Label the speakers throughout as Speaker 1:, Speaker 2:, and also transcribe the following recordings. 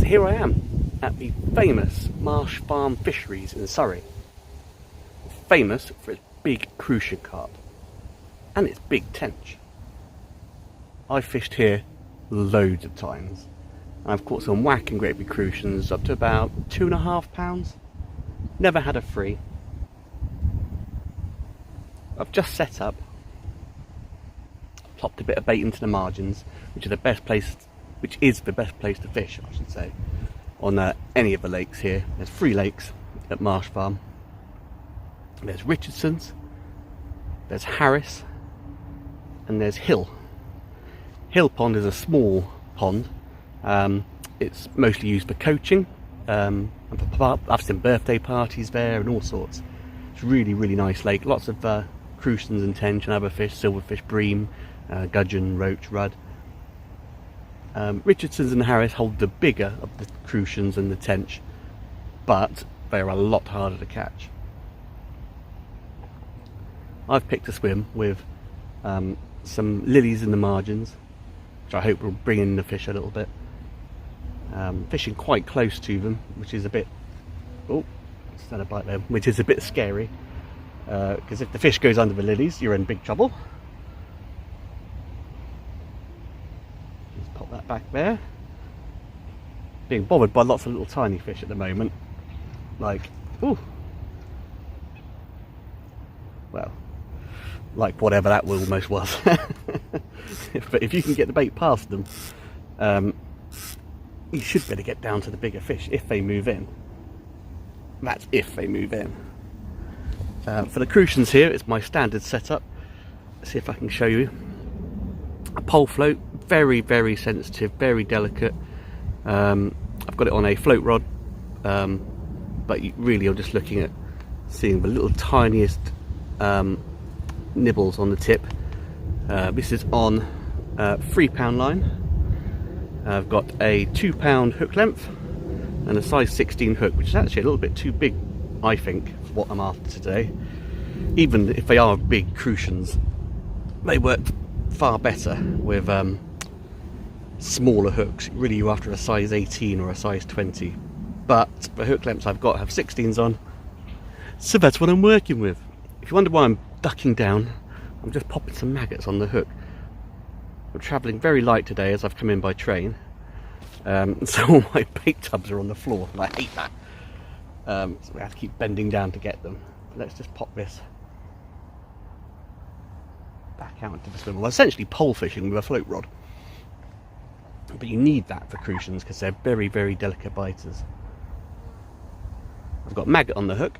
Speaker 1: here I am at the famous Marsh Farm fisheries in Surrey. Famous for its big Crucian Carp and its big Tench. I've fished here loads of times and I've caught some whacking great big Crucians up to about £2.5. Never had a free. I've just set up, plopped a bit of bait into the margins, which is the best place to fish, I should say, on any of the lakes here. There's 3 lakes at Marsh Farm. There's Richardson's, there's Harris, and there's Hill. Hill Pond is a small pond. It's mostly used for coaching. I've seen birthday parties there and all sorts. It's a really, really nice lake. Lots of Crucians and Tench and other fish, silverfish, bream, gudgeon, roach, rudd. Richardson's and Harris hold the bigger of the Crucians and the Tench, but they are a lot harder to catch. I've picked a swim with some lilies in the margins, which I hope will bring in the fish a little bit. Fishing quite close to them, which is a bit, stand a bite there, which is a bit scary, because if the fish goes under the lilies, you're in big trouble. Just pop that back there. Being bothered by lots of little tiny fish at the moment, like, like whatever that almost was. But if you can get the bait past them, you should be able to get down to the bigger fish if they move in. That's if they move in. For the Crucians here, it's my standard setup. Let's see if I can show you. A pole float, very, very sensitive, very delicate. I've got it on a float rod, but really you're just looking at seeing the little tiniest nibbles on the tip. This is on £3 line. I've got a £2 hook length and a size 16 hook, which is actually a little bit too big, I think, for what I'm after today. Even if they are big Crucians, they work far better with smaller hooks. Really, you're after a size 18 or a size 20. But the hook lengths I've got have 16s on, so that's what I'm working with. If you wonder why I'm ducking down, I'm just popping some maggots on the hook. I'm travelling very light today as I've come in by train, so all my bait tubs are on the floor and I hate that. So we have to keep bending down to get them. Let's just pop this back out into the swim. Well, essentially pole fishing with a float rod, but you need that for Crucians because they're very, very delicate biters. I've got maggot on the hook.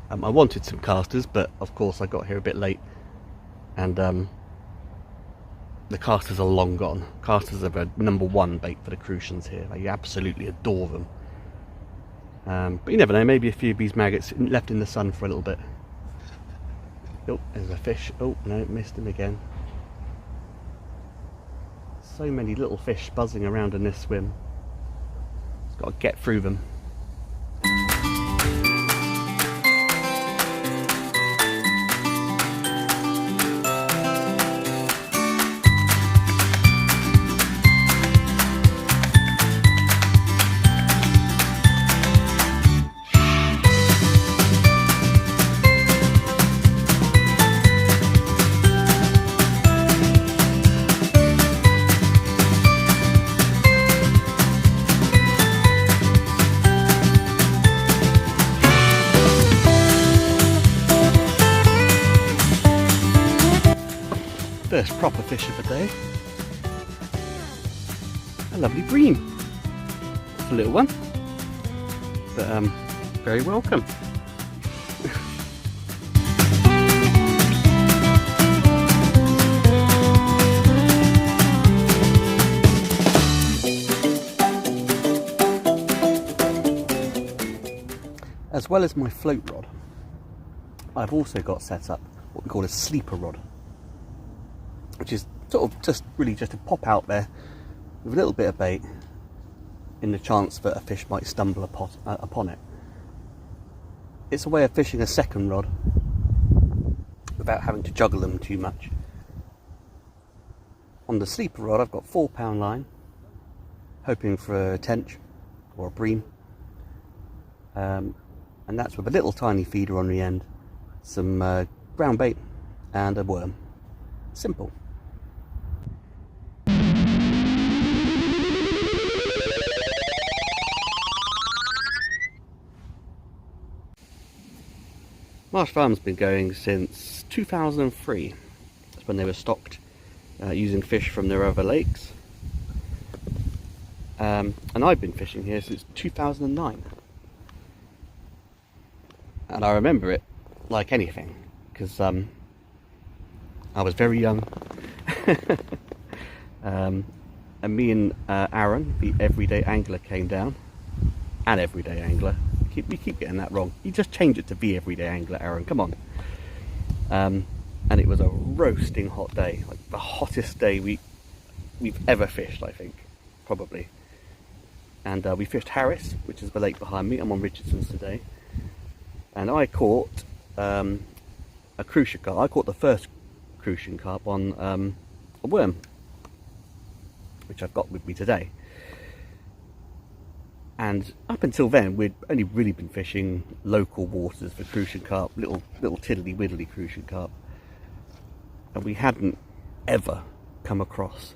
Speaker 1: I wanted some casters, but of course I got here a bit late and the casters are long gone. Casters are the #1 bait for the Crucians here. I absolutely adore them. But you never know, maybe a few of these maggots left in the sun for a little bit. Oh, there's a fish. Oh no, missed him again. So many little fish buzzing around in this swim. Just got to get through them. First proper fish of the day. A lovely bream. It's a little one, but very welcome. As well as my float rod, I've also got set up what we call a sleeper rod, which is sort of just to pop out there with a little bit of bait in the chance that a fish might stumble upon it. It's a way of fishing a second rod without having to juggle them too much. On the sleeper rod I've got £4 line, hoping for a tench, or a bream. And that's with a little tiny feeder on the end, some ground bait and a worm. Simple. Marsh Farm's been going since 2003. That's when they were stocked using fish from their other lakes. And I've been fishing here since 2009. And I remember it like anything, because I was very young. And me and Aaron, the everyday angler, came down. An everyday angler. We keep getting that wrong. You just change it to the everyday angler, Aaron. Come on. And it was a roasting hot day, like the hottest day we've ever fished, I think, probably. And we fished Harris, which is the lake behind me. I'm on Richardson's today, and I caught a Crucian Carp. I caught the first Crucian Carp on a worm, which I've got with me today. And up until then, we'd only really been fishing local waters for Crucian Carp, little tiddly widdly Crucian Carp, and we hadn't ever come across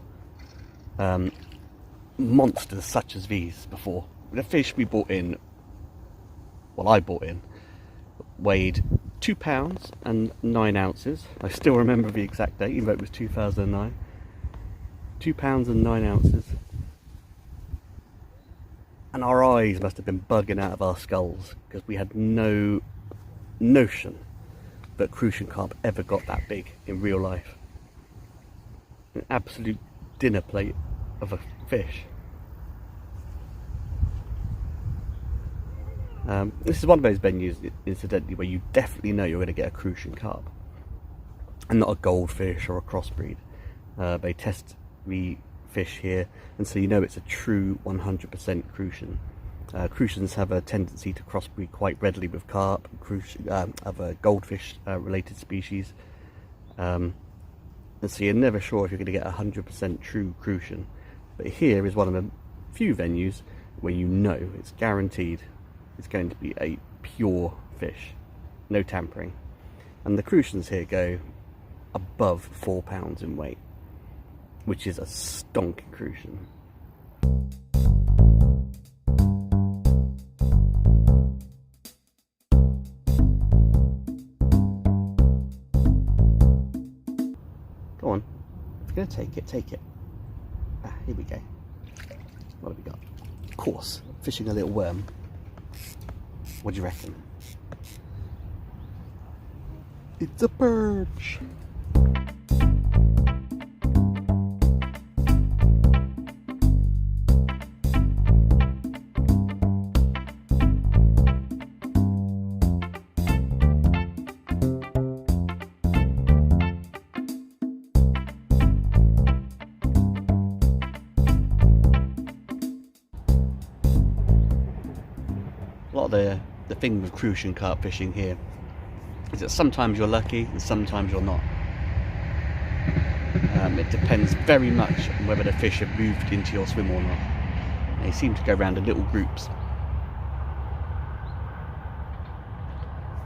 Speaker 1: monsters such as these before. The fish we bought in, well, I bought in, weighed 2 pounds and 9 ounces. I still remember the exact date, even though it was 2009. 2 pounds and 9 ounces. And our eyes must have been bugging out of our skulls, because we had no notion that Crucian Carp ever got that big in real life. An absolute dinner plate of a fish. This is one of those venues, incidentally, where you definitely know you're going to get a Crucian Carp, and not a goldfish or a crossbreed. They test the fish here, and so you know it's a true 100% Crucian. Crucians have a tendency to crossbreed quite readily with carp, other goldfish related species, and so you're never sure if you're going to get a 100% true Crucian. But here is one of the few venues where you know it's guaranteed it's going to be a pure fish, no tampering. And the Crucians here go above 4 pounds in weight, which is a stonking Crucian. Go on, if you're going to take it, take it. Ah, here we go. What have we got? Of course, fishing a little worm. What do you reckon? It's a perch. A lot of the thing with Crucian Carp fishing here is that sometimes you're lucky and sometimes you're not. It depends very much on whether the fish have moved into your swim or not. They seem to go around in little groups.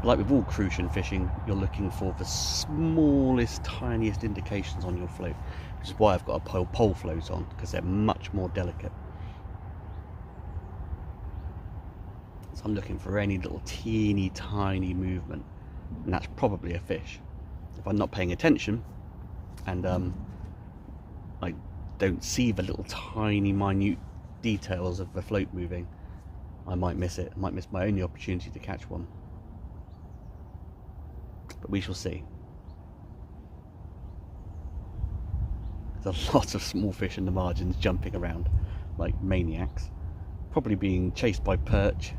Speaker 1: Like with all Crucian fishing, you're looking for the smallest, tiniest indications on your float, which is why I've got a pole float on, because they're much more delicate. So I'm looking for any little teeny tiny movement, and that's probably a fish. If I'm not paying attention and I don't see the little tiny minute details of the float moving, I might miss it. I might miss my only opportunity to catch one. But we shall see. There's a lot of small fish in the margins jumping around like maniacs, probably being chased by perch.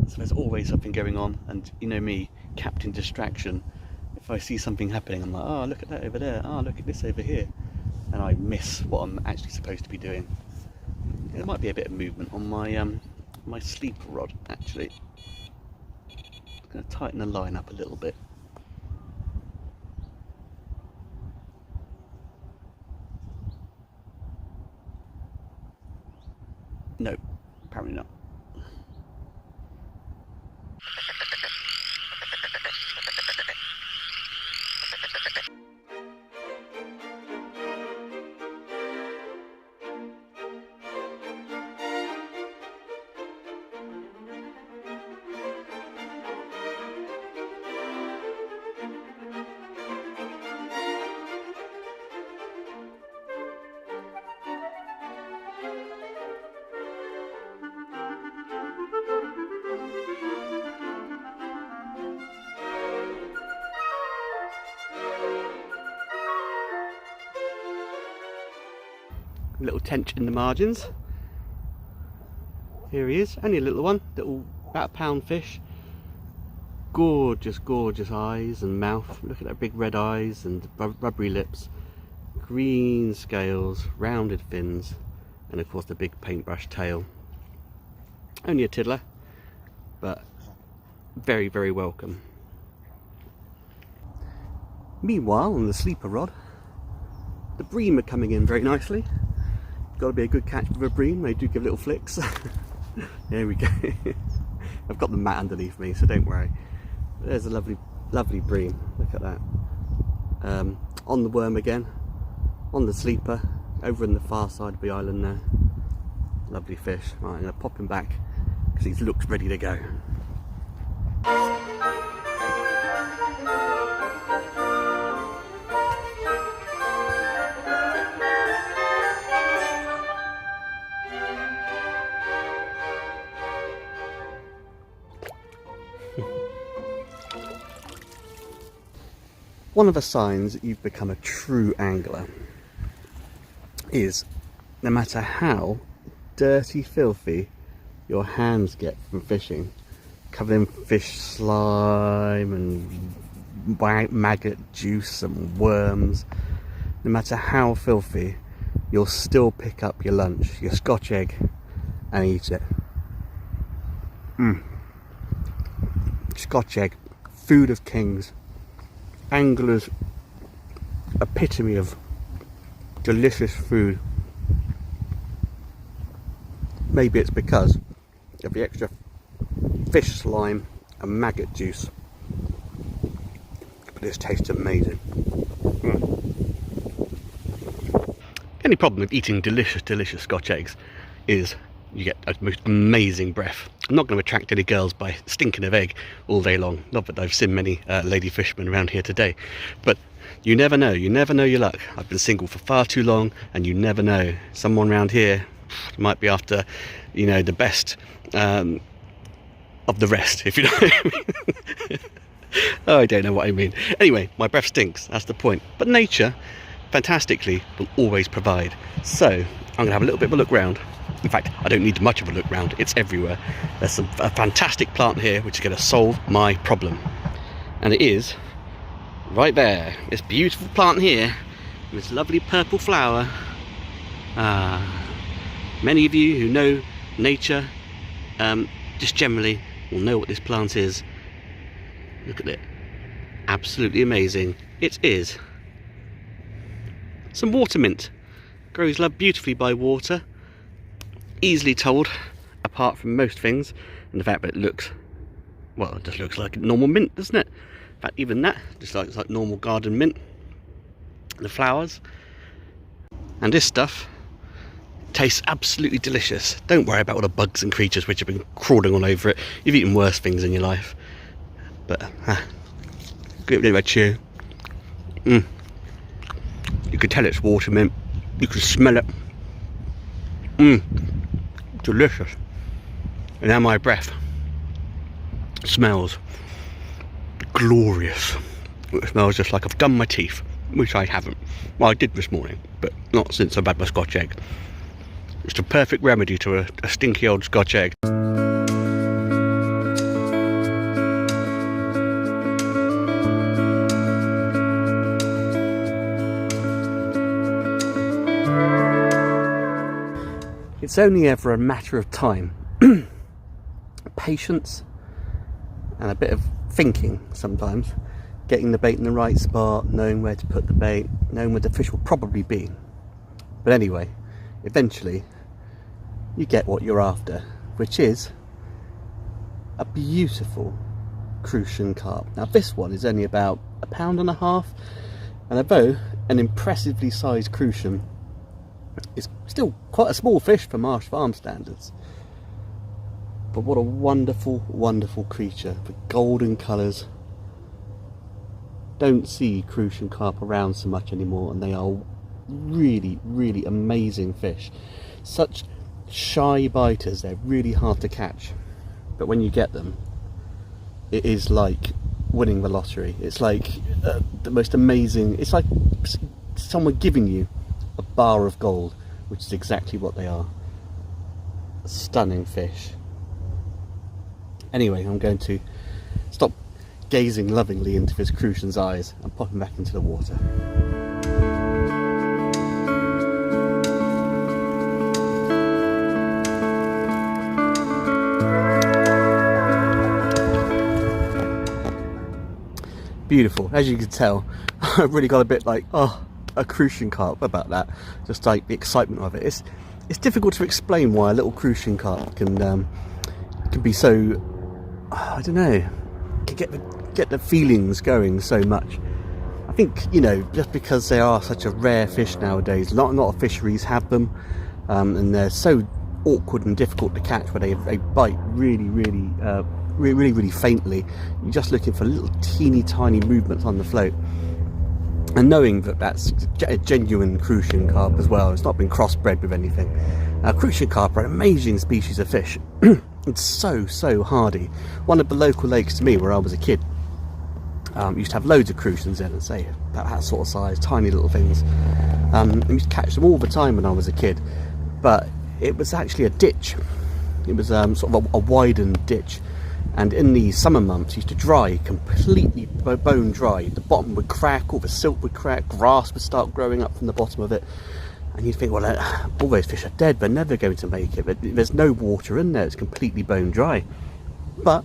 Speaker 1: So there's always something going on, and you know me, Captain Distraction. If I see something happening, I'm like, oh, look at that over there, oh, look at this over here, and I miss what I'm actually supposed to be doing. There might be a bit of movement on my my sleeper rod, actually. I'm going to tighten the line up a little bit. No, apparently not. Little tench in the margins. Here he is, only a little one, little about a pound fish. Gorgeous, gorgeous eyes and mouth. Look at that big red eyes and rubbery lips. Green scales, rounded fins, and of course the big paintbrush tail. Only a tiddler, but very, very welcome. Meanwhile, on the sleeper rod, the bream are coming in very nicely. Got to be a good catch with a bream, they do give little flicks. There we go. I've got the mat underneath me, so don't worry. There's a lovely, lovely bream. Look at that. On the worm again, on the sleeper, over in the far side of the island there. Lovely fish. Right, I'm going to pop him back because he looks ready to go. One of the signs that you've become a true angler is no matter how dirty, filthy your hands get from fishing, covered in fish slime and maggot juice and worms, no matter how filthy, you'll still pick up your lunch, your Scotch egg, and eat it. Scotch egg, food of kings. Angler's epitome of delicious food. Maybe it's because of the extra fish slime and maggot juice, but this tastes amazing. Any problem with eating delicious Scotch eggs is you get a most amazing breath. I'm not going to attract any girls by stinking of egg all day long. Not that I've seen many lady fishermen around here today. But you never know your luck. I've been single for far too long, and you never know. Someone around here might be after, you know, the best of the rest, if you know what I mean. Oh, I don't know what I mean. Anyway, my breath stinks, that's the point. But nature, fantastically, will always provide. So, I'm going to have a little bit of a look round. In fact, I don't need much of a look round, it's everywhere. There's a fantastic plant here which is going to solve my problem. And it is right there, this beautiful plant here, with this lovely purple flower. Many of you who know nature, just generally, will know what this plant is. Look at it, absolutely amazing. It is some water mint. Grows beautifully by water. Easily told apart from most things, and the fact that it looks, well, it just looks like normal mint, doesn't it? In fact, even that just looks like normal garden mint. The flowers and this stuff tastes absolutely delicious. Don't worry about all the bugs and creatures which have been crawling all over it. You've eaten worse things in your life, but give it a chew. You can tell it's water mint. You can smell it. Delicious. And now my breath smells glorious. It smells just like I've done my teeth, which I haven't. Well, I did this morning, but not since I've had my Scotch egg. It's the perfect remedy to a stinky old Scotch egg. It's only ever a matter of time, patience, and a bit of thinking sometimes, getting the bait in the right spot, knowing where to put the bait, knowing where the fish will probably be. But anyway, eventually you get what you're after, which is a beautiful Crucian Carp. Now this one is only about 1.5 pounds, and although an impressively sized Crucian, it's still quite a small fish for Marsh Farm standards. But what a wonderful, wonderful creature with golden colours. Don't see Crucian Carp around so much anymore, and they are really, really amazing fish. Such shy biters, they're really hard to catch. But when you get them, it is like winning the lottery. It's like the most amazing, it's like someone giving you a bar of gold, which is exactly what they are. Stunning fish. Anyway, I'm going to stop gazing lovingly into this Crucian's eyes and pop him back into the water. Beautiful. As you can tell, I've really got a bit like, oh, a Crucian Carp about that. Just like the excitement of it. It's difficult to explain why a little Crucian Carp can be so, I don't know, can get the feelings going so much. I think, you know, just because they are such a rare fish nowadays, not a lot of fisheries have them, and they're so awkward and difficult to catch, where they bite really faintly. You're just looking for little teeny tiny movements on the float, and knowing that that's a genuine Crucian Carp as well. It's not been crossbred with anything. Crucian Carp are an amazing species of fish. It's so hardy. One of the local lakes to me where I was a kid used to have loads of Crucians in, and say about that sort of size, tiny little things. I used to catch them all the time when I was a kid, but it was actually a ditch. It was sort of a widened ditch, and in the summer months it used to dry completely bone dry. The bottom would crack, all the silt would crack, grass would start growing up from the bottom of it, and you'd think, well, all those fish are dead, they're never going to make it. But there's no water in there, it's completely bone dry. But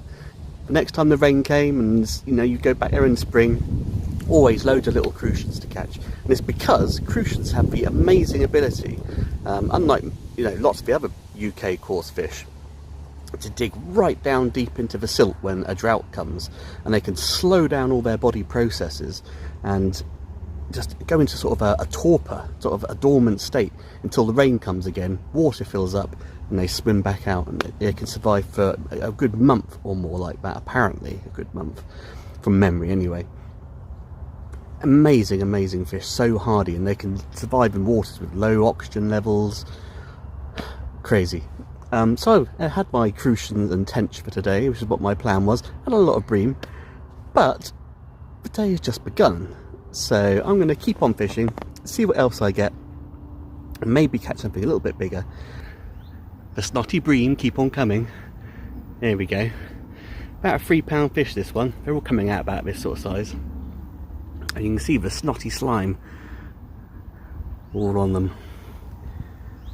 Speaker 1: the next time the rain came, and you know, you go back there in spring, always loads of little Crucians to catch. And it's because Crucians have the amazing ability, unlike, you know, lots of the other UK coarse fish, to dig right down deep into the silt when a drought comes, and they can slow down all their body processes and just go into sort of a torpor, sort of a dormant state, until the rain comes again, water fills up, and they swim back out, and they can survive for a good month or more like that. Apparently a good month, from memory anyway. Amazing fish, so hardy, and they can survive in waters with low oxygen levels. Crazy. So I had my Crucian and Tench for today, which is what my plan was. Had a lot of bream, but the day has just begun, so I'm going to keep on fishing, see what else I get, and maybe catch something a little bit bigger. The snotty bream keep on coming. There we go. About a 3-pound fish, this one. They're all coming out about this sort of size, and you can see the snotty slime all on them.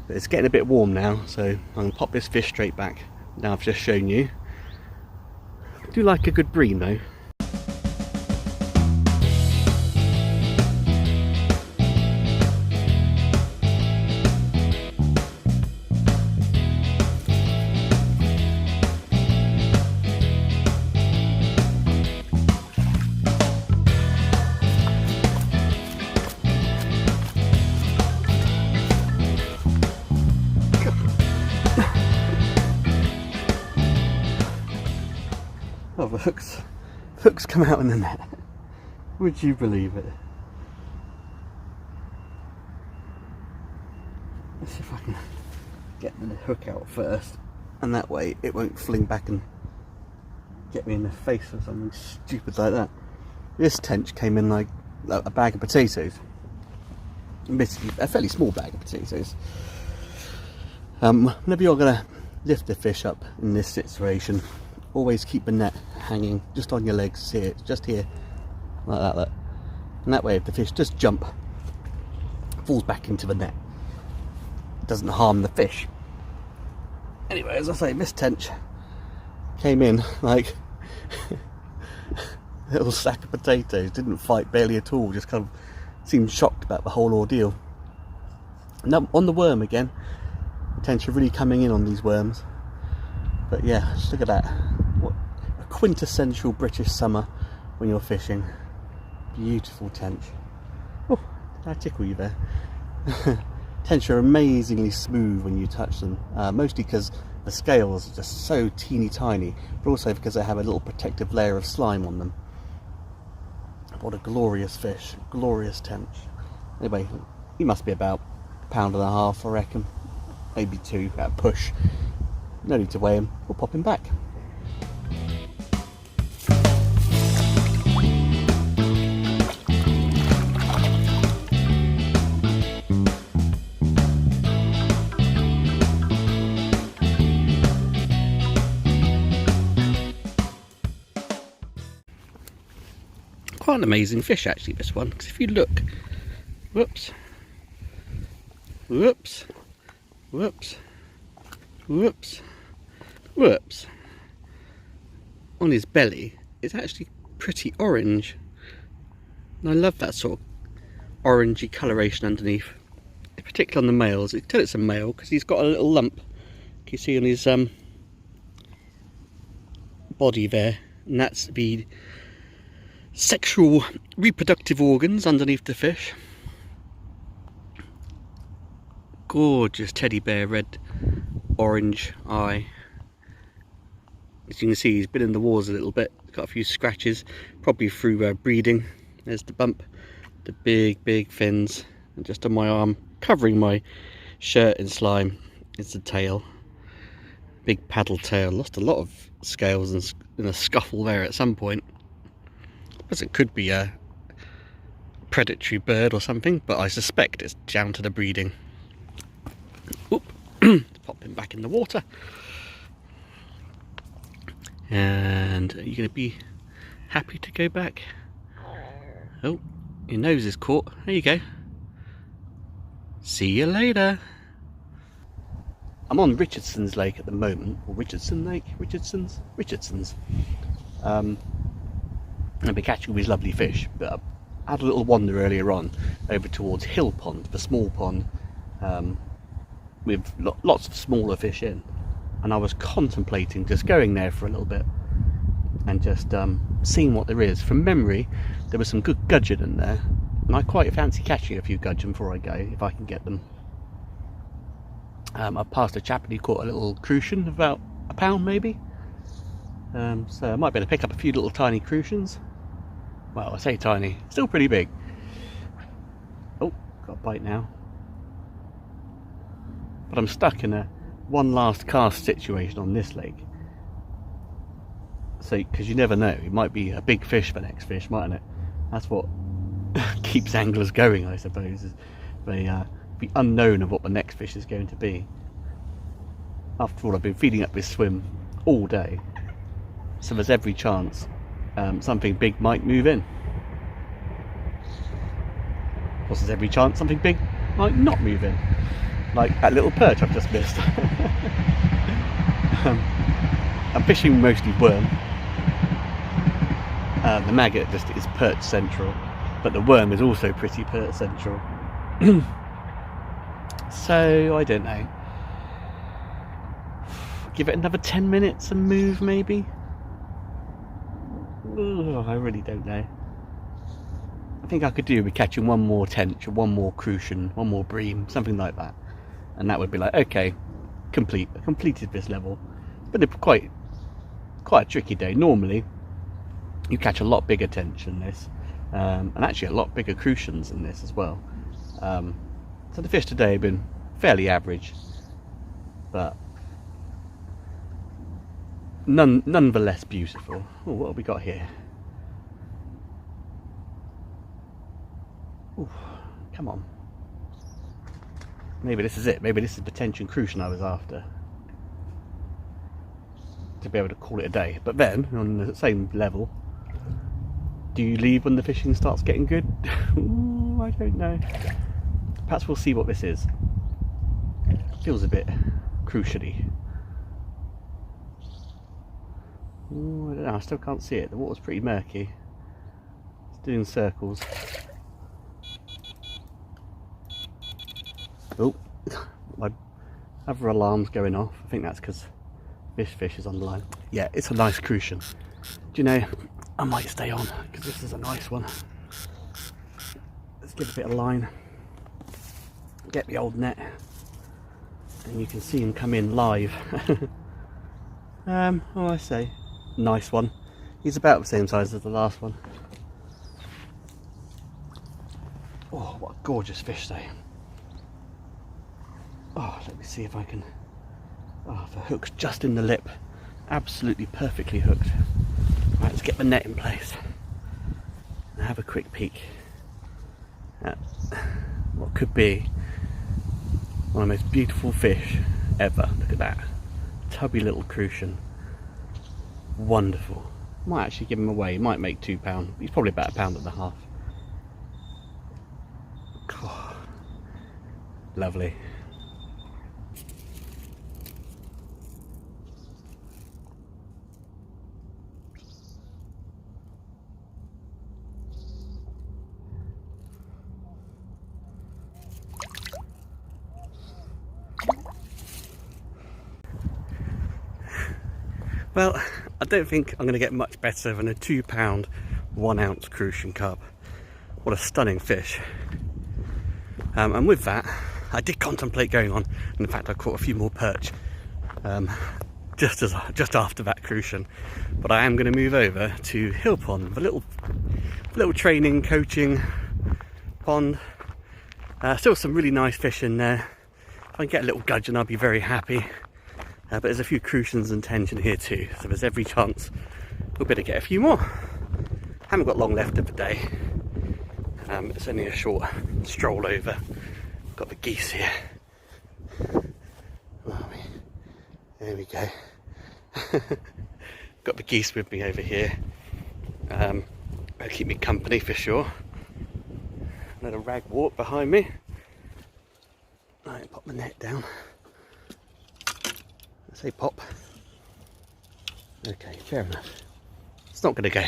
Speaker 1: But it's getting a bit warm now, so I'm going to pop this fish straight back. Now I've just shown you. I do like a good bream though. Oh, the hook's come out in the net. Would you believe it? Let's see if I can get the hook out first, and that way it won't fling back and get me in the face or something stupid like that. This Tench came in like a bag of potatoes. Basically a fairly small bag of potatoes. Whenever you're going to lift the fish up in this situation, always keep the net hanging just on your legs here, just here, like that, look. And that way if the fish does jump, falls back into the net, it doesn't harm the fish. Anyway, as I say, Miss Tench came in like a little sack of potatoes, didn't fight barely at all, just kind of seemed shocked about the whole ordeal. And on the worm again, Tench are really coming in on these worms. But yeah, just look at that. What a quintessential British summer when you're fishing. Beautiful tench. Oh, did I tickle you there? Tench are amazingly smooth when you touch them, mostly because the scales are just so teeny tiny, but also because they have a little protective layer of slime on them. What a glorious fish, glorious tench. Anyway, he must be about £1.5 I reckon, maybe 2 at a push. No need to weigh him, we'll pop him back. Quite an amazing fish actually, this one, because if you look, whoops, whoops, whoops, whoops, whoops, on his belly, it's actually pretty orange, and I love that sort of orangey coloration underneath, particularly on the males. You can tell it's a male because he's got a little lump, you can see on his body there, and that's the sexual reproductive organs underneath the fish. Gorgeous teddy bear red orange eye. As you can see, he's been in the wars a little bit, got a few scratches, probably through breeding. There's the bump, the big fins, and just on my arm, covering my shirt in slime, is the tail. Big paddle tail. Lost a lot of scales in a scuffle there at some point. Because it could be a predatory bird or something, but I suspect it's down to the breeding. Oop. Pop him back in the water. And are you going to be happy to go back? Oh, your nose is caught. There you go. See you later. I'm on Richardson's Lake at the moment, or Richardson Lake, Richardson's. I've been catching all these lovely fish, but I had a little wander earlier on over towards Hill Pond, the small pond, with lots of smaller fish in, and I was contemplating just going there for a little bit and just seeing what there is. From memory, there was some good gudgeon in there, and I quite fancy catching a few gudgeon before I go, if I can get them. I passed a chap and he caught a little crucian, about £1 maybe, so I might be able to pick up a few little tiny crucians. Well, I say tiny, still pretty big. Oh, got a bite now. But I'm stuck in a one last cast situation on this lake. So, because you never know, it might be a big fish for next fish, mightn't it? That's what keeps anglers going, I suppose, is the unknown of what the next fish is going to be. After all, I've been feeding up this swim all day, so there's every chance something big might move in. Of course, there's every chance something big might not move in, like that little perch I've just missed. I'm fishing mostly worm. The maggot just is perch central, but the worm is also pretty perch central. So I don't know, give it another 10 minutes and move maybe. I really don't know. I think I could do with catching one more tench or one more crucian, one more bream, something like that, and that would be like, okay, completed this level. But it's quite a tricky day. Normally you catch a lot bigger tench than this, and actually a lot bigger crucians than this as well. So the fish today have been fairly average, but nonetheless beautiful. Oh, what have we got here? Ooh, come on. Maybe this is it. Maybe this is the Tench and Crucian I was after, to be able to call it a day. But then, on the same level, do you leave when the fishing starts getting good? Ooh, I don't know. Perhaps we'll see what this is. Feels a bit crucially. Ooh, I don't know, I still can't see it. The water's pretty murky. It's doing circles. Oh, my Other alarms going off. I think that's because this fish is on the line. Yeah, it's a nice Crucian. Do you know, I might stay on because this is a nice one. Let's give a bit of line. Get the old net. And you can see him come in live. Oh, I say, nice one. He's about the same size as the last one. Oh, what a gorgeous fish though. Oh, let me see if I can. Oh, the hook's just in the lip. Absolutely perfectly hooked. Right, let's get the net in place and have a quick peek at what could be one of the most beautiful fish ever. Look at that. Tubby little Crucian. Wonderful. Might actually give him away. He might make £2. He's probably about £1.50. God. Lovely. Well, I don't think I'm going to get much better than a £2 1 ounce Crucian Carp. What a stunning fish. And with that, I did contemplate going on, and in fact I caught a few more perch just after that Crucian. But I am going to move over to Hill Pond, the little training, coaching pond. Still some really nice fish in there. If I can get a little gudgeon, I'll be very happy. But there's a few Crucians and Tench in here too, so there's every chance we'll better get a few more. Haven't got long left of the day. It's only a short stroll over. Got the geese here. There we go. Got the geese with me over here. They'll keep me company for sure. Another ragwort behind me. Right, pop the net down. Say pop. Okay, fair enough. It's not going to go.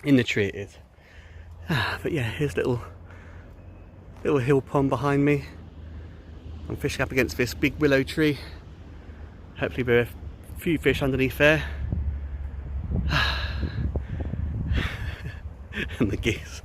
Speaker 1: In the tree it is. But yeah, here's little hill pond behind me. I'm fishing up against this big willow tree. Hopefully there are a few fish underneath there. And the geese.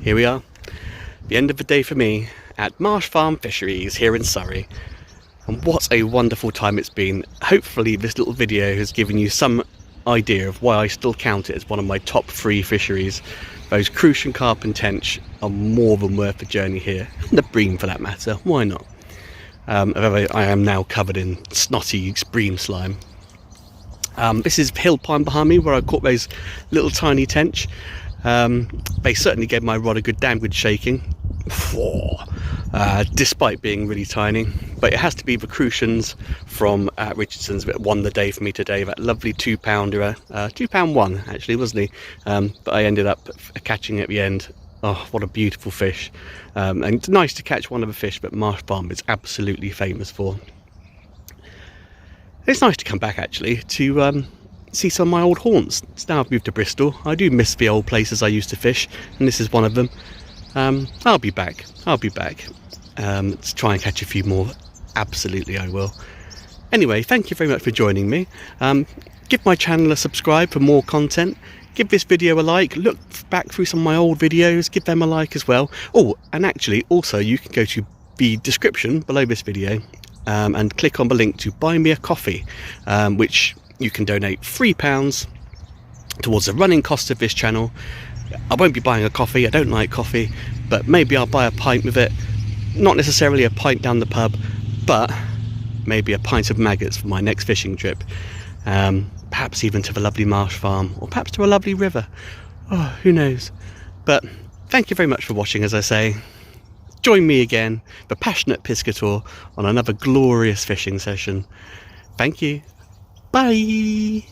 Speaker 1: Here we are, the end of the day for me at Marsh Farm Fisheries here in Surrey. And what a wonderful time it's been. Hopefully this little video has given you some idea of why I still count it as one of my top 3 fisheries. Those Crucian Carp and Tench are more than worth the journey here, and the bream for that matter, why not? Although I am now covered in snotty bream slime. This is Hill Pond behind me where I caught those little tiny Tench. They certainly gave my rod a damn good shaking, despite being really tiny. But it has to be the Crucians from Richardson's that won the day for me today. That lovely £2-pounder, £2.1 actually, wasn't he? But I ended up catching at the end. Oh, what a beautiful fish! And it's nice to catch one of the fish that Marsh Farm is absolutely famous for. It's nice to come back actually to see some of my old haunts. It's now I've moved to Bristol. I do miss the old places I used to fish, and this is one of them. I'll be back to try and catch a few more. Absolutely I will. Anyway, thank you very much for joining me. Give my channel a subscribe for more content. Give this video a like. Look back through some of my old videos, give them a like as well. Oh, and actually also you can go to the description below this video and click on the link to buy me a coffee, which you can donate £3 towards the running cost of this channel. I won't be buying a coffee, I don't like coffee, but maybe I'll buy a pint with it. Not necessarily a pint down the pub, but maybe a pint of maggots for my next fishing trip. Perhaps even to the lovely Marsh Farm, or perhaps to a lovely river. Oh, who knows? But thank you very much for watching, as I say. Join me again, the passionate piscator, on another glorious fishing session. Thank you. Bye.